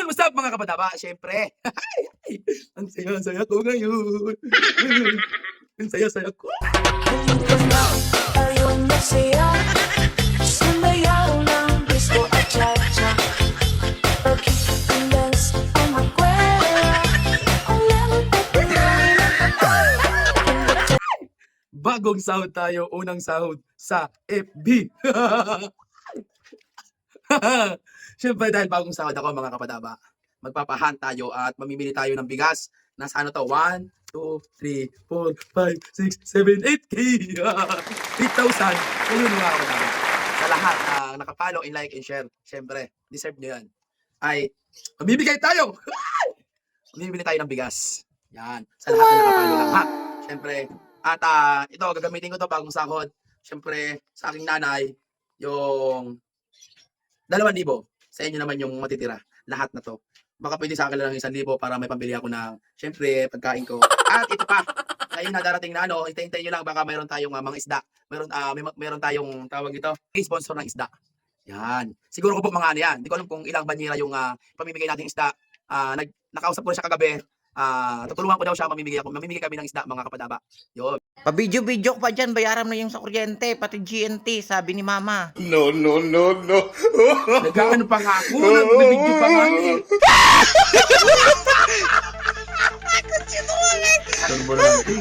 Yun, what's up mga kapadaba? Siyempre, ang saya-saya ko ngayon. Ang saya-saya ko. Tayong masaya, sumayaw ng disco at cha-cha. Pagkikilas ang magkwela, ang lemon pepper. Bagong sahod tayo, unang sahod sa FB. Siyempre dahil bagong sahod ako mga kapadaba, magpapahan tayo at mamimili tayo ng bigas. Nasa ano to? 1, 2, 3, 4, 5, 6, 7, 8K. 8,000. Ayun mga kapadaba. Sa lahat nakapalo, in-like, and share. Siyempre, deserve nyo yan. Ay, mamimigay tayo. Mamimili tayo ng bigas. Yan. Sa lahat na nakapalo lang ha. Siyempre, at ito, gagamitin ko to bagong sahod. Siyempre, sa aking nanay, yung 2,000. Sa inyo naman yung matitira. Lahat na to. Baka pwede sa akin lang 1,000 para may pambili ako ng, siyempre, pagkain ko. At ito pa, ngayon na darating na ano, hintayin nyo lang, baka mayroon tayong mga isda. Mayroon tayong tawag ito, sponsor ng isda. Yan. Siguro ko po mga ano yan. Hindi ko alam kung ilang banyera yung pamimigay nating isda. Nakausap ko na siya kagabi. Tutulungan ko daw siya, mamimigay kami ng isda mga kapadaba. Yun. Pa-video-video pa dyan, bayaran mo yung sa kuryente, pati GNT, sabi ni mama. No. Nagkaano pa nga ako, nagbibidyo pa nga eh. Ano ba natin?